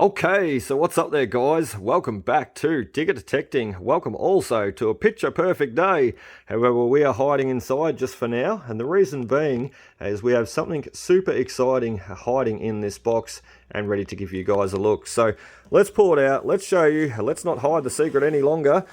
Okay, so what's up there, guys? Welcome back to Digger Detecting. Welcome also to a picture perfect day. However, we are hiding inside just for now, and the reason being is we have something super exciting hiding in this box and ready to give you guys a look. So let's pull it out, let's show you, let's not hide the secret any longer.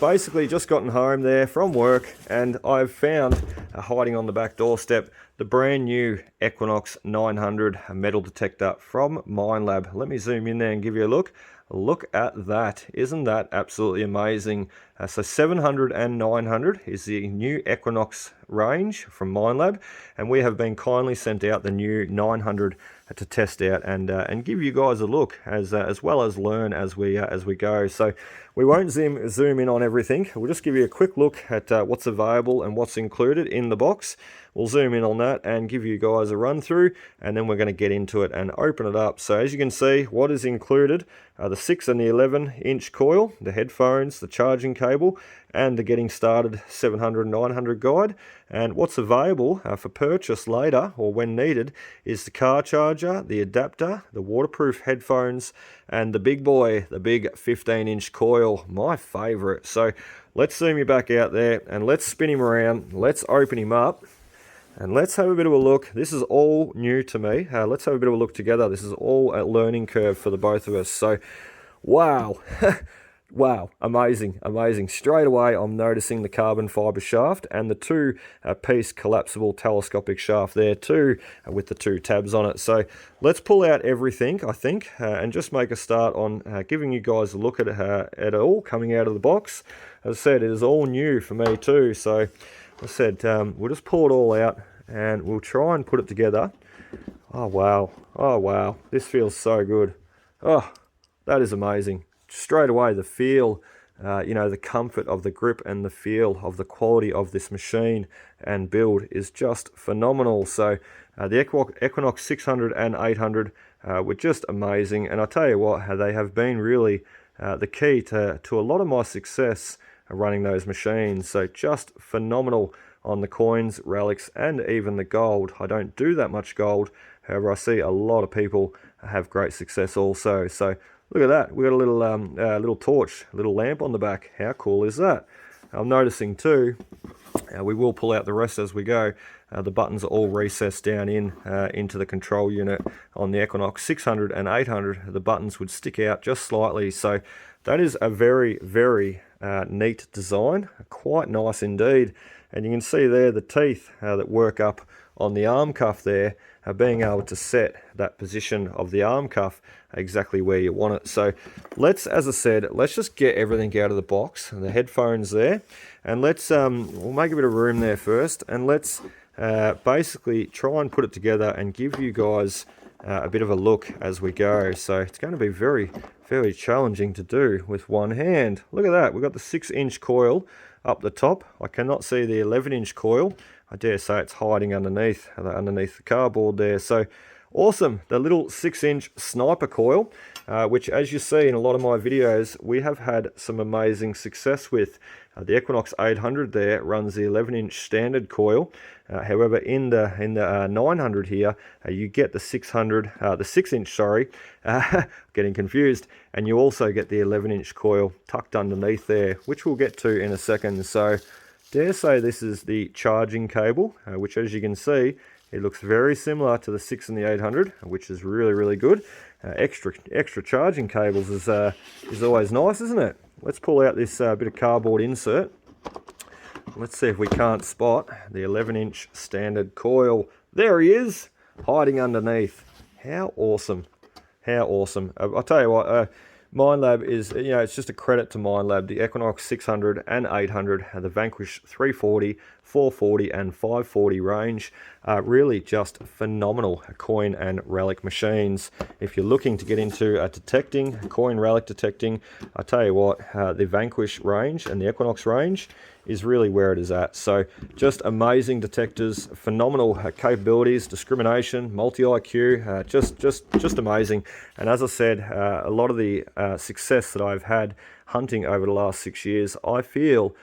Basically just gotten home there from work, and I've found hiding on the back doorstep the brand new Equinox 900 metal detector from Minelab. Let me zoom in there and give you a look. Look at that. Isn't that absolutely amazing? So 700 and 900 is the new Equinox range from Minelab, and we have been kindly sent out the new 900 to test out and give you guys a look as well as learn as we go. So we won't zoom in on everything. We'll just give you a quick look at what's available and what's included in the box. We'll zoom in on that and give you guys a run through, and then we're going to get into it and open it up. So as you can see, what is included are the 6 and the 11-inch coil, the headphones, the charging cable, and the getting started 700 and 900 guide. And what's available for purchase later or when needed is the car charger, the adapter, the waterproof headphones, and the big boy, the big 15-inch coil, my favorite. So let's zoom you back out there and let's spin him around. Let's open him up. And let's have a bit of a look. This is all new to me. Let's have a bit of a look together. This is all a learning curve for the both of us. So, wow. Wow, amazing, amazing. Straight away, I'm noticing the carbon fiber shaft and the two-piece collapsible telescopic shaft there too, with the two tabs on it. So let's pull out everything, I think, and just make a start on giving you guys a look at it all coming out of the box. As I said, it is all new for me too. So I said, we'll just pull it all out and we'll try and put it together. Oh, wow. Oh, wow. This feels so good. Oh, that is amazing. Straight away, the feel, the comfort of the grip and the feel of the quality of this machine and build is just phenomenal. So the Equinox 600 and 800 were just amazing. And I tell you what, they have been really the key to a lot of my success running those machines. So just phenomenal on the coins, relics, and even the gold. I don't do that much gold. However, I see a lot of people have great success also. So look at that. We got a little torch, a little lamp on the back. How cool is that? I'm noticing too, we will pull out the rest as we go. The buttons are all recessed down into the control unit. On the Equinox 600 and 800, the buttons would stick out just slightly. So that is a very, very neat design. Quite nice indeed. And you can see there the teeth that work up on the arm cuff there, being able to set that position of the arm cuff exactly where you want it. So let's, as I said, let's just get everything out of the box, the headphones there, and let's we'll make a bit of room there first, and let's basically try and put it together and give you guys a bit of a look as we go. So it's going to be very challenging to do with one hand. Look at that. We've got the 6-inch coil up the top. I cannot see the 11-inch coil. I dare say it's hiding underneath the cardboard there. So awesome. The little 6-inch sniper coil, which, as you see in a lot of my videos, we have had some amazing success with. The Equinox 800 there runs the 11-inch standard coil. However, in the 900 here, you get the 6-inch, sorry, getting confused, and you also get the 11-inch coil tucked underneath there, which we'll get to in a second. So dare say this is the charging cable, which, as you can see, it looks very similar to the 6 and the 800, which is really good. Extra charging cables is always nice, isn't it? Let's pull out this bit of cardboard insert. Let's see if we can't spot the 11-inch standard coil. There he is, hiding underneath. How awesome. How awesome. I'll tell you what, Minelab is, it's just a credit to Minelab. The Equinox 600 and 800, the Vanquish 340, 440 and 540 range are really just phenomenal coin and relic machines. If you're looking to get into detecting, coin relic detecting, I tell you what, the Vanquish range and the Equinox range is really where it is at. So just amazing detectors, phenomenal capabilities, discrimination, multi-IQ, just amazing. And as I said, a lot of the success that I've had hunting over the last 6 years, I feel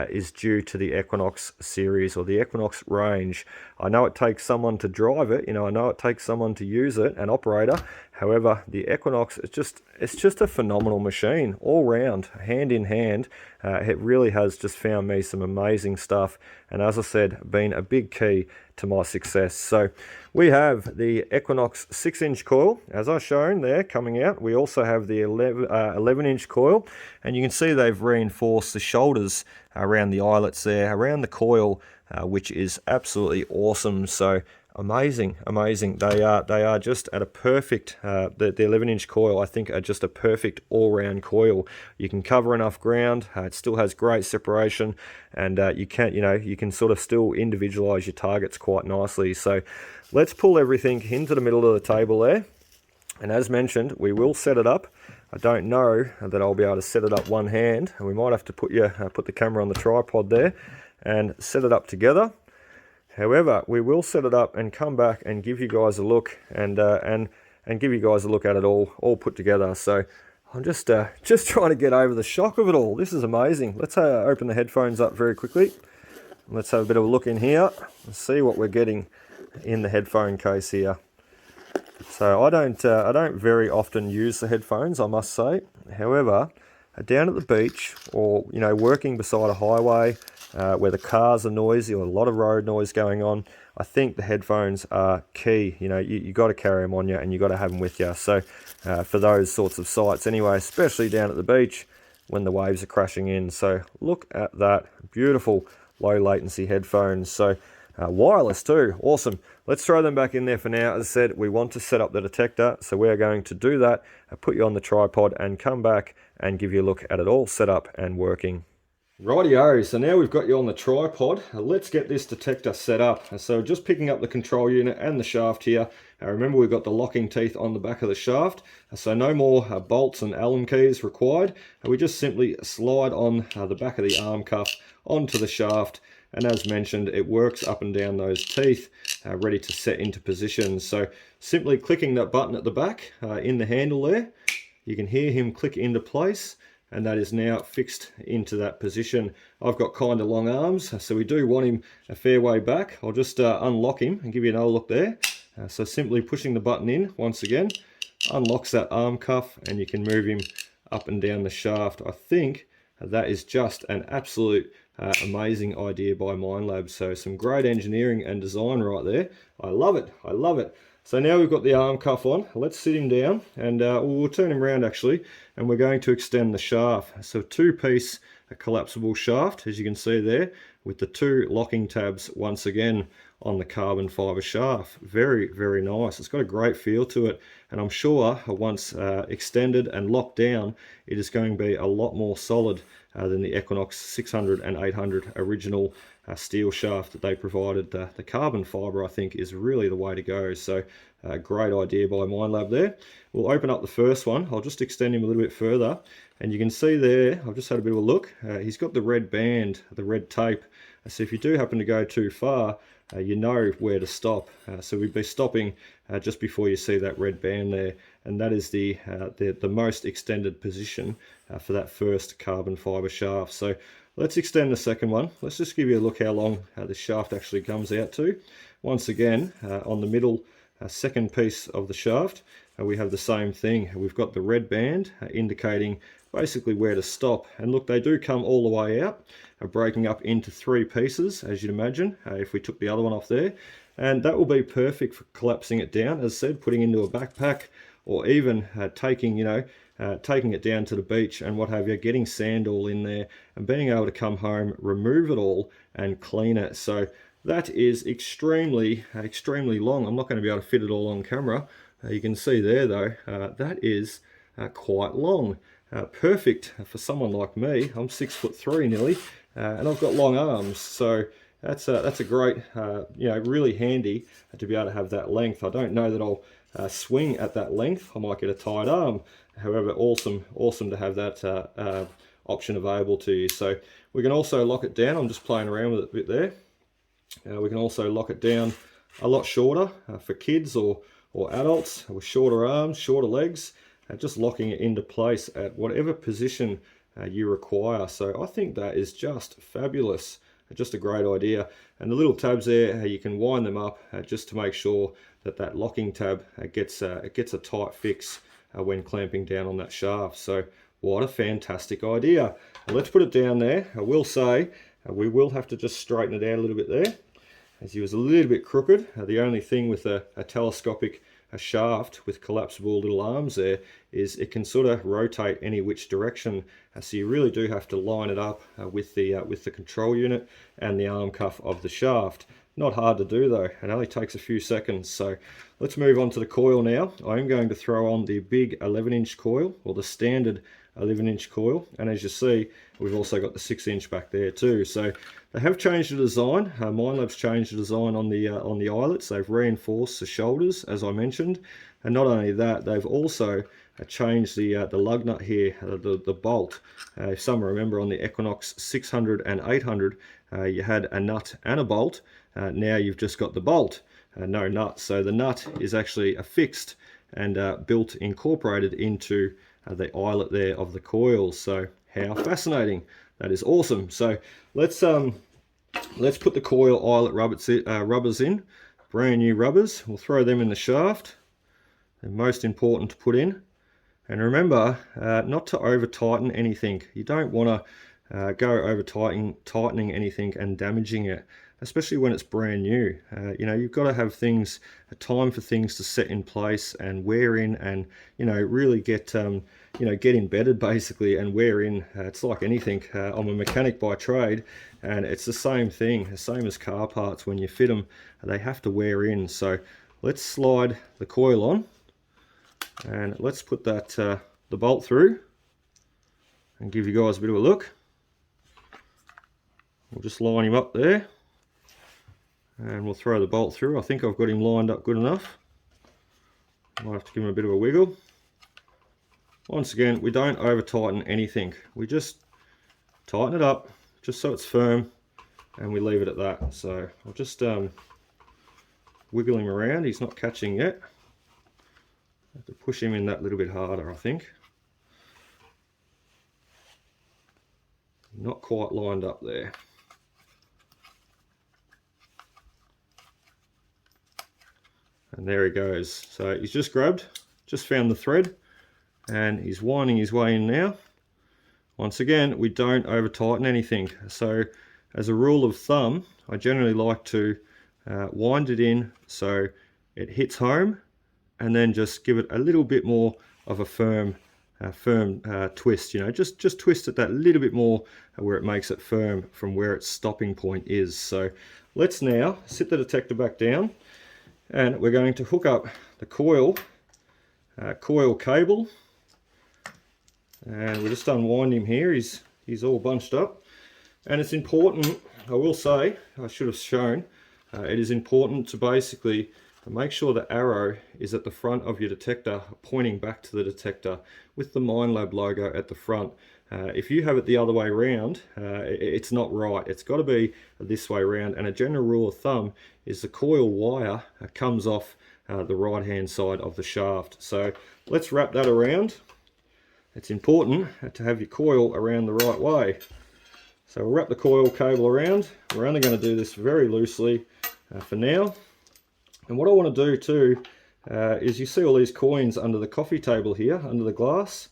is due to the Equinox series or the Equinox range. I know it takes someone to drive it, I know it takes someone to use it, an operator. However, the Equinox, it's just a phenomenal machine all round, hand in hand. It really has just found me some amazing stuff, and as I said, been a big key to my success. So we have the Equinox 6-inch coil, as I've shown there, coming out. We also have the 11-inch coil, and you can see they've reinforced the shoulders around the eyelets there, around the coil, which is absolutely awesome. So amazing. They are just at a perfect, the 11-inch coil, I think, are just a perfect all-round coil. You can cover enough ground, it still has great separation, and you can sort of still individualize your targets quite nicely. So let's pull everything into the middle of the table there, and as mentioned, we will set it up. I don't know that I'll be able to set it up one hand, and we might have to put the camera on the tripod there and set it up together. However, we will set it up and come back and give you guys a look, and give you guys a look at it all put together. So I'm just trying to get over the shock of it all. This is amazing. Let's open the headphones up very quickly. Let's have a bit of a look in here and see what we're getting in the headphone case here. So I don't very often use the headphones, I must say. However, down at the beach, or working beside a highway, where the cars are noisy or a lot of road noise going on, I think the headphones are key. You got to carry them on you, and you got to have them with you. So for those sorts of sites anyway, especially down at the beach when the waves are crashing in. So look at that, beautiful low latency headphones. So wireless too, awesome. Let's throw them back in there for now. As I said, we want to set up the detector, so we're going to do that, put you on the tripod and come back and give you a look at it all set up and working. Rightio, so now we've got you on the tripod. Let's get this detector set up. So just picking up the control unit and the shaft here. Remember, we've got the locking teeth on the back of the shaft, so no more bolts and Allen keys required. We just simply slide on the back of the arm cuff onto the shaft, and as mentioned, it works up and down those teeth, ready to set into position. So simply clicking that button at the back in the handle there, you can hear him click into place, and that is now fixed into that position. I've got kind of long arms, so we do want him a fair way back. I'll just unlock him and give you another look there. So simply pushing the button in once again unlocks that arm cuff, and you can move him up and down the shaft. I think that is just an absolute amazing idea by Minelab. So some great engineering and design right there. I love it. I love it. So now we've got the arm cuff on. Let's sit him down, and we'll turn him around actually, and we're going to extend the shaft. So two-piece collapsible shaft, as you can see there, with the two locking tabs once again on the carbon fiber shaft. Very, very nice. It's got a great feel to it, and I'm sure once extended and locked down, it is going to be a lot more solid than the Equinox 600 and 800 original steel shaft that they provided. The carbon fiber, I think, is really the way to go. So great idea by Minelab there. We'll open up the first one. I'll just extend him a little bit further, and you can see there, I've just had a bit of a look, he's got the red band, the red tape. So if you do happen to go too far, you know where to stop. So we'd be stopping just before you see that red band there, and that is the most extended position for that first carbon fiber shaft. So let's extend the second one. Let's just give you a look how long the shaft actually comes out to. Once again, on the middle second piece of the shaft, we have the same thing. We've got the red band indicating basically where to stop. And look, they do come all the way out, breaking up into three pieces, as you'd imagine, if we took the other one off there. And that will be perfect for collapsing it down, as I said, putting into a backpack, or even taking it down to the beach and what have you, getting sand all in there and being able to come home, remove it all and clean it. So that is extremely long. I'm not going to be able to fit it all on camera. You can see there though, that is quite long. Perfect for someone like me. I'm 6'3" nearly, and I've got long arms, so that's a great, really handy to be able to have that length. I don't know that I'll swing at that length. I might get a tight arm. However, awesome to have that option available to you. So we can also lock it down. I'm just playing around with it a bit there. We can also lock it down a lot shorter for kids or adults with shorter arms, shorter legs. Just locking it into place at whatever position you require. So I think that is just fabulous. Just a great idea. And the little tabs there, you can wind them up just to make sure that locking tab gets a tight fix when clamping down on that shaft. So what a fantastic idea. Let's put it down there. I will say we will have to just straighten it out a little bit there, as he was a little bit crooked. The only thing with a telescopic shaft with collapsible little arms there is it can sort of rotate any which direction, so you really do have to line it up with the control unit and the arm cuff of the shaft. Not hard to do though, it only takes a few seconds. So let's move on to the coil now. I am going to throw on the big 11-inch coil, or the standard 11-inch coil, and as you see we've also got the 6-inch back there too. So they have changed the design. Minelab's changed the design on the eyelets. They've reinforced the shoulders, as I mentioned, and not only that, they've also changed the lug nut here, the bolt. If some remember, on the Equinox 600 and 800 you had a nut and a bolt. Now you've just got the bolt, no nut. So the nut is actually affixed and incorporated into the eyelet there of the coil. So how fascinating. That is awesome. So let's put the coil eyelet rubbers in, brand new rubbers. We'll throw them in the shaft. They're most important to put in. And remember not to over tighten anything. You don't want to go over tightening anything and damaging it, especially when it's brand new. You know, you've got to have things, a time for things to set in place and wear in, and you know, really get get embedded basically and wear in. It's like anything. I'm a mechanic by trade, and it's the same thing, the same as car parts. When you fit them, they have to wear in. So let's slide the coil on, and let's put that the bolt through and give you guys a bit of a look. We'll just line him up there, and we'll throw the bolt through. I think I've got him lined up good enough. Might have to give him a bit of a wiggle. Once again, we don't over tighten anything. We just tighten it up just so it's firm, and we leave it at that. So I'll just wiggle him around. He's not catching yet. I have to push him in that little bit harder, I think. Not quite lined up there. And there he goes. So he's just grabbed, just found the thread, and he's winding his way in now. Once again, we don't over tighten anything. So as a rule of thumb, I generally like to wind it in so it hits home, and then just give it a little bit more of a firm twist. You know, just twist it that little bit more where it makes it firm from where its stopping point is. So let's now sit the detector back down, and we're going to hook up the coil cable, and we'll just unwind him here. He's all bunched up, and it's important, I will say, I should have shown, it is important to basically make sure the arrow is at the front of your detector, pointing back to the detector with the Minelab logo at the front. If you have it the other way around, it's not right. It's got to be this way around, and a general rule of thumb is the coil wire comes off the right hand side of the shaft. So let's wrap that around. It's important to have your coil around the right way. So we'll wrap the coil cable around. We're only going to do this very loosely for now. And what I want to do too is, you see all these coins under the coffee table here, under the glass.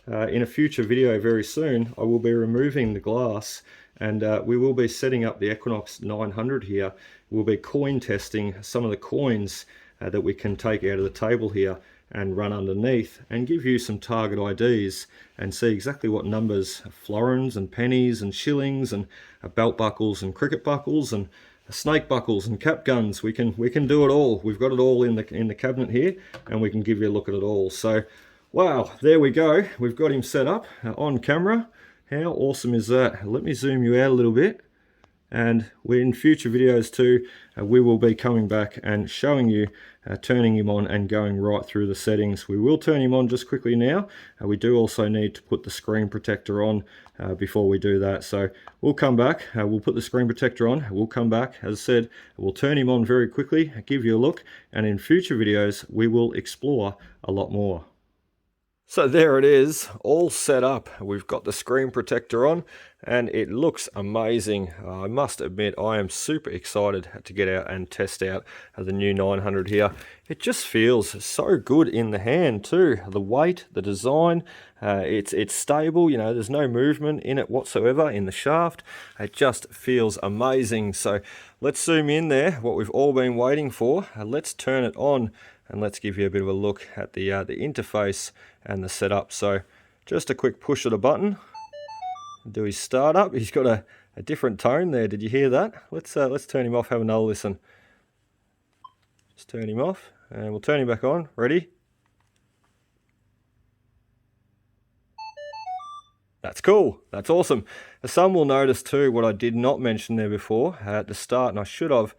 In a future video very soon, I will be removing the glass, and we will be setting up the Equinox 900 here. We'll be coin testing some of the coins that we can take out of the table here and run underneath, and give you some target IDs and see exactly what numbers, florins and pennies and shillings and belt buckles and cricket buckles and snake buckles and cap guns. We can do it all. We've got it all in the cabinet here, and we can give you a look at it all. So wow, there we go. We've got him set up on camera. How awesome is that? Let me zoom you out a little bit, and in future videos too, we will be coming back and showing you turning him on and going right through the settings. We will turn him on just quickly now. We do also need to put the screen protector on before we do that. So we'll come back, we'll put the screen protector on, we'll come back, as I said, we'll turn him on very quickly, give you a look, and in future videos we will explore a lot more. So there it is, all set up. We've got the screen protector on and it looks amazing. I must admit I am super excited to get out and test out the new 900 here. It just feels so good in the hand too. The weight, the design, it's stable, you know, there's no movement in it whatsoever in the shaft. It just feels amazing. So let's zoom in there, what we've all been waiting for. Let's turn it on and let's give you a bit of a look at the interface and the setup. So just a quick push of the button, do his startup. He's got a different tone there. Did you hear that? Let's turn him off, have another listen. Just turn him off and we'll turn him back on. Ready? That's cool. That's awesome. Some will notice too what I did not mention there before at the start, and I should have.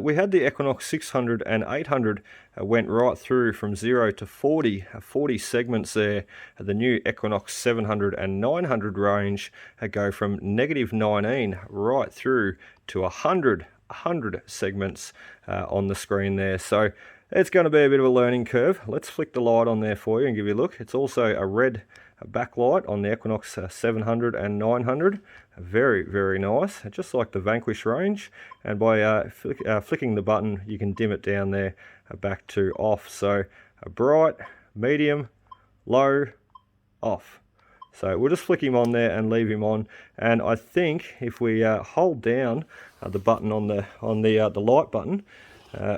We had the Equinox 600 and 800 went right through from 0 to 40, 40 segments there. The new Equinox 700 and 900 range go from -19 right through to 100 segments on the screen there. So it's going to be a bit of a learning curve. Let's flick the light on there for you and give you a look. It's also a red backlight on the Equinox 700 and 900. Very, very nice, just like the Vanquish range. And by flicking the button, you can dim it down there back to off. So bright, medium, low, off. So we'll just flick him on there and leave him on. And I think if we hold down the button on the light button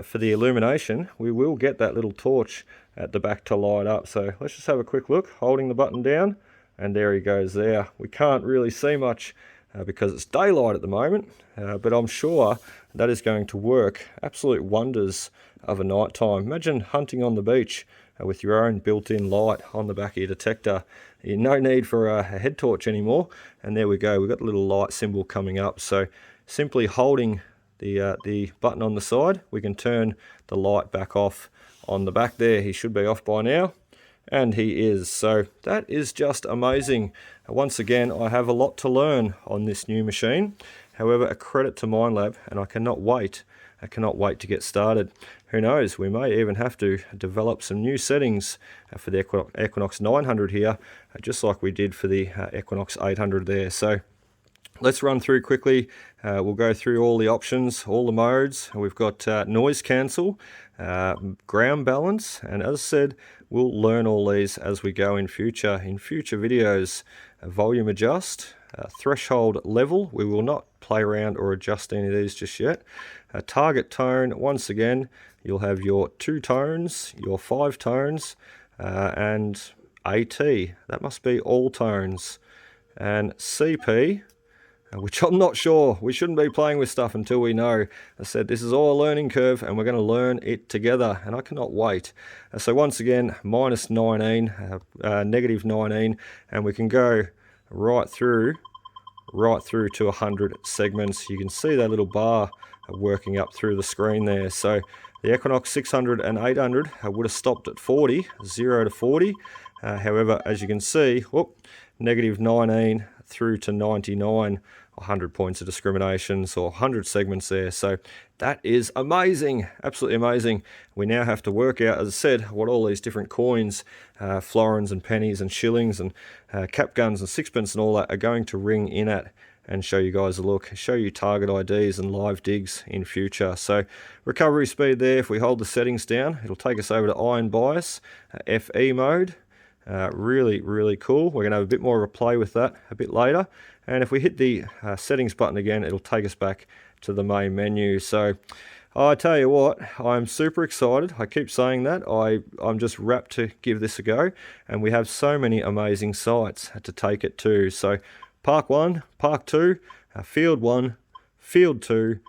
for the illumination, we will get that little torch at the back to light up. So let's just have a quick look, holding the button down, and there he goes there. We can't really see much because it's daylight at the moment, but I'm sure that is going to work absolute wonders of a night time. Imagine hunting on the beach with your own built-in light on the back of your detector. No need for a head torch anymore. And there we go, we've got the little light symbol coming up. So simply holding the button on the side, we can turn the light back off on the back there. He should be off by now, and he is. So that is just amazing. Once again, I have a lot to learn on this new machine. However, a credit to Minelab, and I cannot wait to get started. Who knows, we may even have to develop some new settings for the Equinox 900 here, just like we did for the Equinox 800 there. So let's run through quickly. We'll go through all the options, all the modes. We've got noise cancel, ground balance, and as I said, we'll learn all these as we go in future videos. Volume adjust, threshold level. We will not play around or adjust any of these just yet. Target tone, once again, you'll have your 2 tones, your 5 tones, and AT. That must be all tones. And CP, which I'm not sure. We shouldn't be playing with stuff until we know. I said this is all a learning curve and we're going to learn it together, and I cannot wait. So once again, -19, -19, and we can go right through to 100 segments. You can see that little bar working up through the screen there. So the Equinox 600 and 800 would have stopped at 40, 0 to 40. However, as you can see, -19 through to 99, 100 points of discrimination, so 100 segments there. So that is amazing, absolutely amazing. We now have to work out, as I said, what all these different coins, florins and pennies and shillings and cap guns and sixpence and all that are going to ring in at, and show you guys a look, show you target IDs and live digs in future. So recovery speed there, if we hold the settings down, it'll take us over to iron bias, FE mode. Really, really cool. We're going to have a bit more of a play with that a bit later. And if we hit the settings button again, it'll take us back to the main menu. So I tell you what, I'm super excited. I keep saying that. I'm just rapt to give this a go. And we have so many amazing sites to take it to. So Park 1, Park 2, Field 1, Field 2.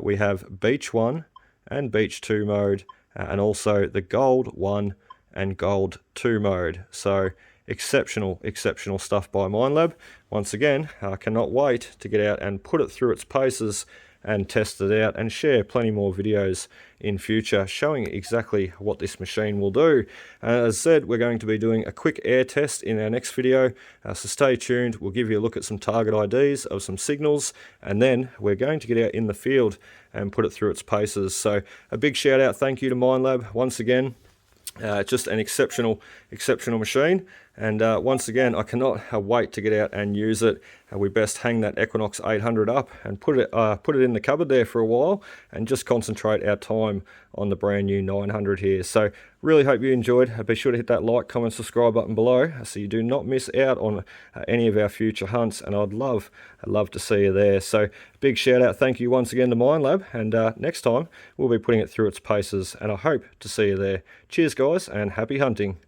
We have Beach 1 and Beach 2 mode. And also the Gold 1 and Gold 2 mode. So exceptional stuff by Minelab. Once again, I cannot wait to get out and put it through its paces and test it out and share plenty more videos in future showing exactly what this machine will do. As I said, we're going to be doing a quick air test in our next video, so stay tuned. We'll give you a look at some target IDs of some signals, and then we're going to get out in the field and put it through its paces. So a big shout out, thank you to Minelab once again. Just an exceptional machine, and once again, I cannot wait to get out and use it. We best hang that Equinox 800 up and put it in the cupboard there for a while, and just concentrate our time on the brand new 900 here. So really hope you enjoyed. Be sure to hit that like, comment, subscribe button below so you do not miss out on any of our future hunts, and I'd love to see you there. So big shout out, thank you once again to Minelab, and next time we'll be putting it through its paces, and I hope to see you there. Cheers guys, and happy hunting.